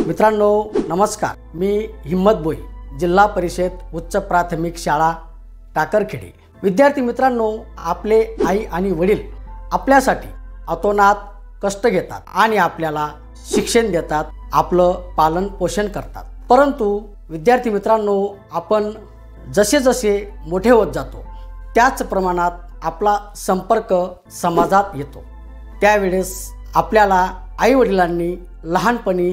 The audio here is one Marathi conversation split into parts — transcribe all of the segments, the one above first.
मित्रांनो नमस्कार, मी हिम्मत बोई, जिल्हा परिषद उच्च प्राथमिक शाळा टाकरखेडी। विद्यार्थी मित्रांनो, आपले आई आणि वडील आपल्यासाठी अतोनात कष्ट घेतात आणि आपल्याला शिक्षण देतात, आपलं पालन पोषण करतात। परंतु विद्यार्थी मित्रांनो, आपण जसे जसे मोठे होत जातो त्याच प्रमाणात आपला संपर्क समाजात येतो। त्यावेळेस आपल्याला आई वडिलांनी लहानपणी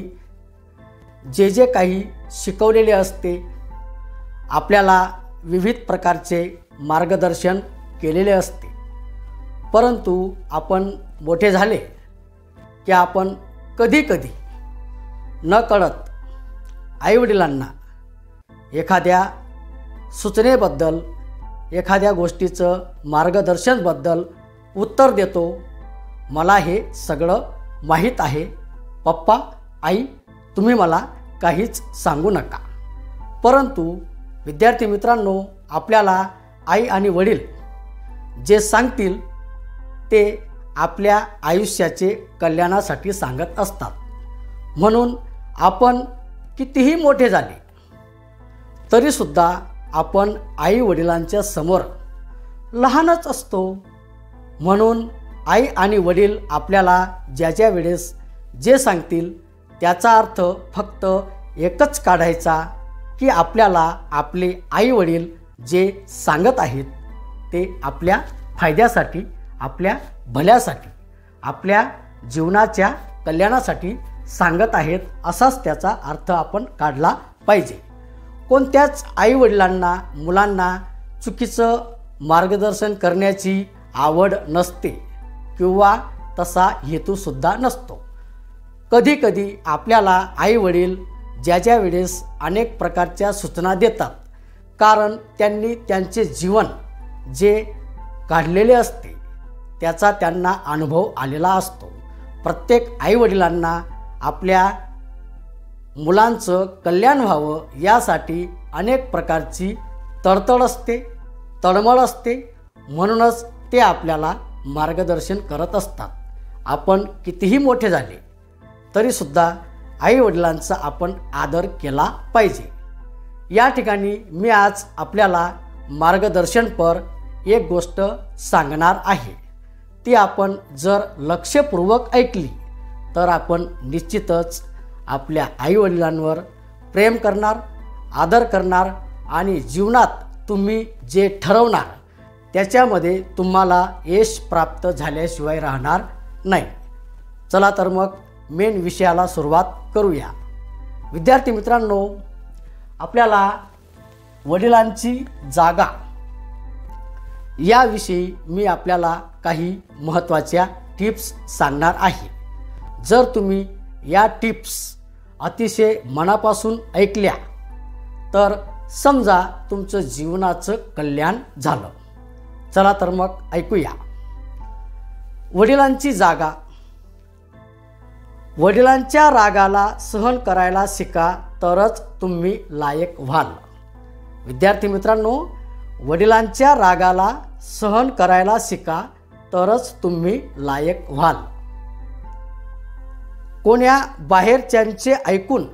जे जे काही शिकवलेले असते, आपल्याला विविध प्रकारचे मार्गदर्शन केलेले असते। परंतु आपण मोठे झाले की आपण कधी कधी नकळत आई वडिलांना एखाद्या सूचनेबद्दल, एखाद्या गोष्टीचं मार्गदर्शनबद्दल उत्तर देतो, मला हे सगळं माहीत आहे पप्पा, आई, तुम्ही मला काहीच सांगू नका। परंतु विद्यार्थी मित्रांनो, आपल्याला आई आणि वडील जे सांगतील ते आपल्या आयुष्याचे कल्याणासाठी सांगत असतात। म्हणून आपण कितीही मोठे झाले तरीसुद्धा आपण आई वडिलांच्या समोर लहानच असतो। म्हणून आई आणि वडील आपल्याला ज्या वेळेस जे सांगतील त्याचा अर्थ फक्त एकच काढायचा की आपल्याला आपले आई वडील जे सांगत आहेत ते आपल्या फायद्यासाठी, आपल्या भल्यासाठी, आपल्या जीवनाच्या कल्याणासाठी सांगत आहेत, असाच त्याचा अर्थ आपण काढला पाहिजे। कोणत्याच आई वडिलांना मुलांना चुकीचं मार्गदर्शन करण्याची आवड नसते किंवा तसा हेतूसुद्धा नसतो। कधी कधी आपल्याला आई वडील ज्या वेळेस अनेक प्रकारच्या सूचना देतात, कारण त्यांनी त्यांचे जीवन जे काढलेले असते त्याचा त्यांना अनुभव आलेला असतो। प्रत्येक आई वडिलांना आपल्या मुलांचं कल्याण व्हावं यासाठी अनेक प्रकारची तळतळ असते, तळमळ असते, म्हणूनच ते आपल्याला मार्गदर्शन करत असतात। आपण कितीही मोठे झाले तरीसुद्धा आई वडिलांचा आपण आदर केला पाहिजे। या ठिकाणी मी आज आपल्याला मार्गदर्शनपर एक गोष्ट सांगणार आहे। ती आपण जर लक्षपूर्वक ऐकली तर आपण निश्चितच आपल्या आई वडिलांवर प्रेम करणार, आदर करणार आणि जीवनात तुम्ही जे ठरवणार त्याच्यामध्ये तुम्हाला यश प्राप्त झाल्याशिवाय राहणार नाही। चला तर मग मेन विषयाला सुरुवात करूया। विद्यार्थी मित्रांनो, आपल्याला वडिलांची जागा याविषयी मी आपल्याला काही महत्त्वाच्या टिप्स सांगणार आहे। जर तुम्ही या टिप्स अतिशय मनापासून ऐकल्या तर समजा तुमचं जीवनाचं कल्याण झालं। चला तर मग ऐकूया। वडिलांची जागा। वडिलांच्या रागाला सहन करायला शिका तरच तुम्ही लायक व्हाल। विद्यार्थी मित्रांनो, वडिलांच्या रागाला सहन करायला शिका तरच तुम्ही लायक व्हाल। कोण्या बाहेरच्यांचे ऐकून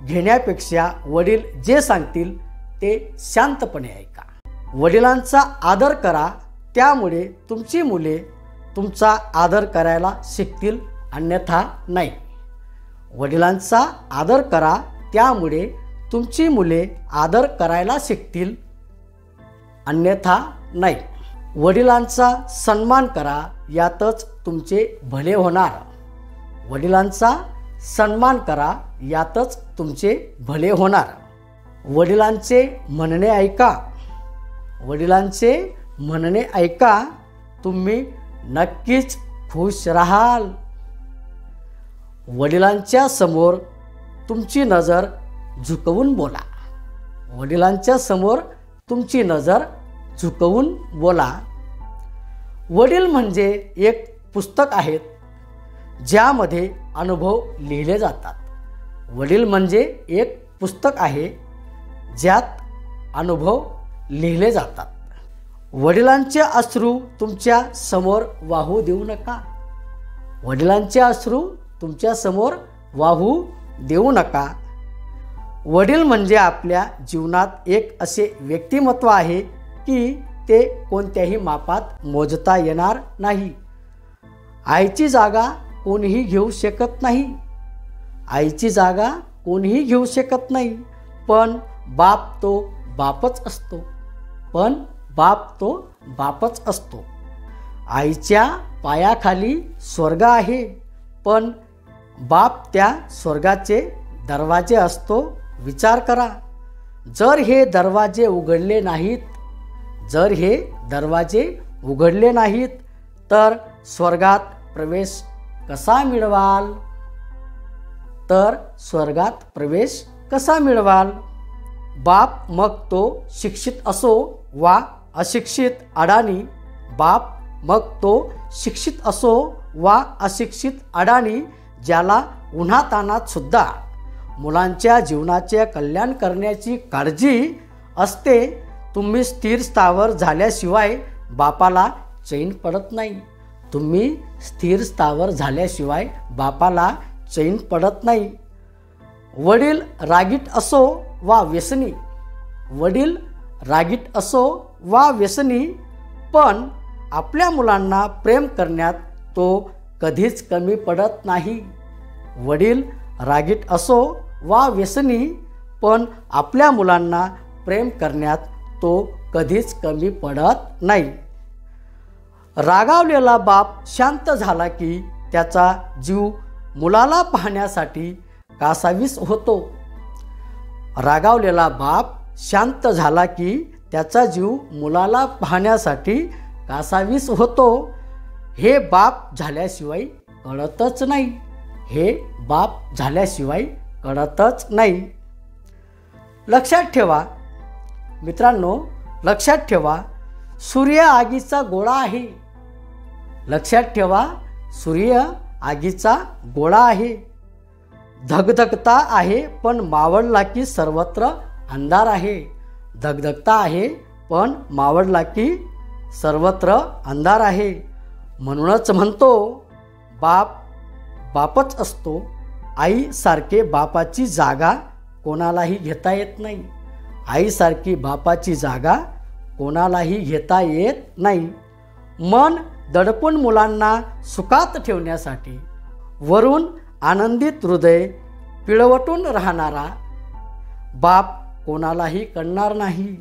घेण्यापेक्षा वडील जे सांगतील ते शांतपणे ऐका। वडिलांचा आदर करा, त्यामुळे तुमची मुले तुमचा आदर करायला शिकतील, अन्यथा नाही। वडिलांचा आदर करा, त्यामुळे तुमची मुले आदर करायला शिकतील, अन्यथा नाही। वडिलांचा सन्मान करा, यातच तुमचे भले होणार। वडिलांचा सन्मान करा, यातच तुमचे भले होणार। वडिलांचे म्हणणे ऐका। वडिलांचे म्हणणे ऐका, तुम्ही नक्कीच खुश राहाल। वडिलांच्या समोर तुमची नजर झुकवून बोला। वडिलांच्या समोर तुमची नजर झुकवून बोला। वडील म्हणजे एक पुस्तक आहे ज्यामध्ये अनुभव लिहिले जातात। वडील म्हणजे एक पुस्तक आहे ज्यात अनुभव लिहिले जातात। वडिलांचे अश्रू तुमच्या समोर वाहू देऊ नका। वडिलांचे अश्रू तुमच्या समोर वाहू देऊ नका. वडील म्हणजे आपल्या जीवनात एक असे व्यक्तिमत्व आहे की ते कोणत्याही मापात मोजता येणार नाही. आईची जागा कोणीही घेऊ शकत नाही. आईची जागा कोणीही घेऊ शकत नाही. पण बाप तो बापच असतो. पण बाप तो बापच असतो. आईच्या पायाखाली स्वर्ग आहे, पण बाप त्या स्वर्गाचे दरवाजे असतो. विचार करा, जर हे दरवाजे उघडले नाहीत, जर हे दरवाजे उघडले नाहीत तर स्वर्गात प्रवेश कसा मिळवाल? तर स्वर्गात प्रवेश कसा मिळवाल? बाप मग तो शिक्षित असो वा अशिक्षित अडाणी, बाप मग तो शिक्षित असो वा अशिक्षित अडाणी, ज्याला उन्हातानात सुद्धा मुलांच्या जीवनाचे कल्याण करण्याची काळजी असते, तुम्ही स्थिर स्थावर झाल्याशिवाय बापाला चैन पडत नाही. तुम्ही स्थिर स्थावर झाल्याशिवाय बापाला चैन पडत नाही. वडील रागीट असो वा व्यसनी, वडील रागीट असो वा व्यसनी, पण आपल्या मुलांना प्रेम करण्यात तो कधीच कमी पडत नाही. वडील रागीट असो वा व्यसनी, पण आपल्या मुलांना प्रेम करण्यात तो कधीच कमी पडत नाही. रागावलेला बाप शांत झाला की त्याचा जीव मुलाला पाहण्यासाठी कासावीस होतो. रागावलेला बाप शांत झाला की त्याचा जीव मुलाला पाहण्यासाठी कासावीस होतो. हे बाप झाल्याशिवाय कळतच नाही. हे बाप झाल्याशिवाय कळतच नाही. लक्षात ठेवा मित्रांनो, लक्षात ठेवा, सूर्य आगीचा गोळा आहे. लक्षात ठेवा, सूर्य आगीचा गोळा आहे. धगधगता आहे पण मावळला की सर्वत्र अंधार आहे. धगधगता आहे पण मावळला की सर्वत्र अंधार आहे. म्हणूनच म्हणतो, बाप बापच असतो. आईसारखे बापाची जागा कोणालाही घेता येत नाही. आईसारखी बापाची जागा कोणालाही घेता येत नाही. मन दडपून मुलांना सुखात ठेवण्यासाठी वरून आनंदित हृदय पिळवटून राहणारा बाप कोणालाही कळणार नाही.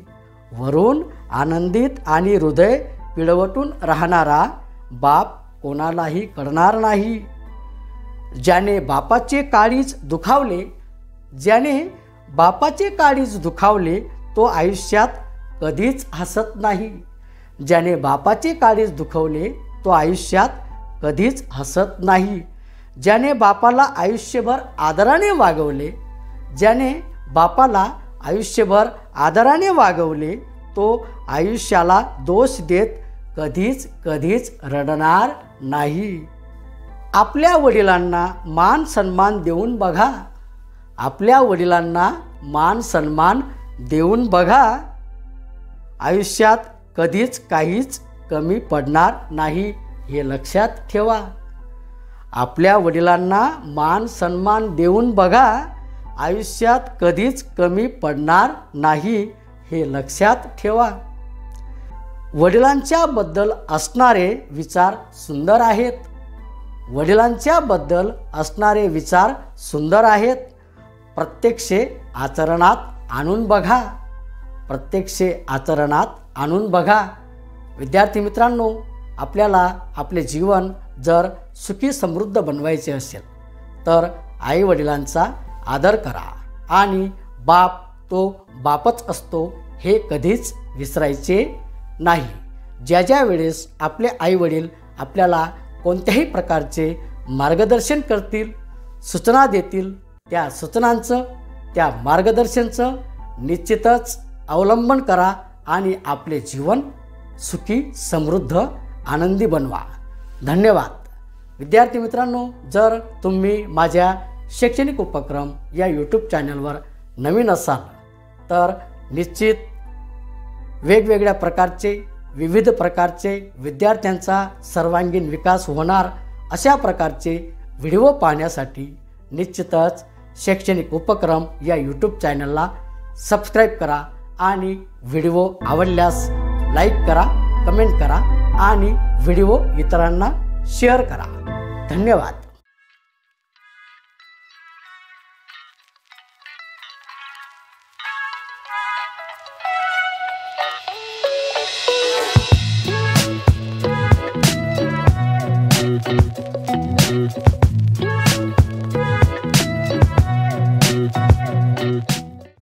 वरून आनंदित आणि हृदय पिळवटून राहणारा बाप कोणालाही कळणार नाही. ज्याने बापाचे काळीज दुखावले, ज्याने बापाचे काळीज दुखावले तो आयुष्यात कधीच हसत नाही. ज्याने बापाचे काळीज दुखवले तो आयुष्यात कधीच हसत नाही. ज्याने बापाला आयुष्यभर आदराने वागवले, ज्याने बापाला आयुष्यभर आदराने वागवले तो आयुष्याला दोष देत कधीच कधीच रडणार नाही. आपल्या वडिलांना मान सन्मान देऊन बघा. आपल्या वडिलांना मान सन्मान देऊन बघा. आयुष्यात कधीच काहीच कमी पडणार नाही, हे लक्षात ठेवा. आपल्या वडिलांना मान सन्मान देऊन बघा. आयुष्यात कधीच कमी पडणार नाही, हे लक्षात ठेवा. वडिलांच्या बद्दल असणारे विचार सुंदर आहेत. वडिलांच्या बद्दल असणारे विचार सुंदर आहेत. प्रत्यक्षे आचरणात आणून बघा. प्रत्यक्षे आचरणात आणून बघा. विद्यार्थी मित्रांनो, आपल्याला आपले जीवन जर सुखी समृद्ध बनवायचे असेल तर आई वडिलांचा आदर करा आणि बाप तो बापच असतो हे कधीच विसरायचे नाही. ज्या ज्या वेळेस आपले आई वडील आपल्याला कोणत्याही प्रकारचे मार्गदर्शन करतील, सूचना देतील, त्या सूचनांचं, त्या मार्गदर्शनचं निश्चितच अवलंबन करा आणि आपले जीवन सुखी समृद्ध आनंदी बनवा. धन्यवाद. विद्यार्थी मित्रांनो, जर तुम्ही माझ्या शैक्षणिक उपक्रम या यूट्यूब चॅनलवर नवीन असाल तर निश्चित वेगवेगळ्या प्रकारचे विविध प्रकारचे विद्यार्थ्यांचा सर्वांगीण विकास होणार अशा प्रकारचे व्हिडिओ पाहण्यासाठी निश्चितच शैक्षणिक उपक्रम या यूट्यूब चॅनलला सबस्क्राईब करा आणि व्हिडिओ आवडल्यास लाईक करा, कमेंट करा आणि व्हिडिओ इतरांना शेअर करा. धन्यवाद.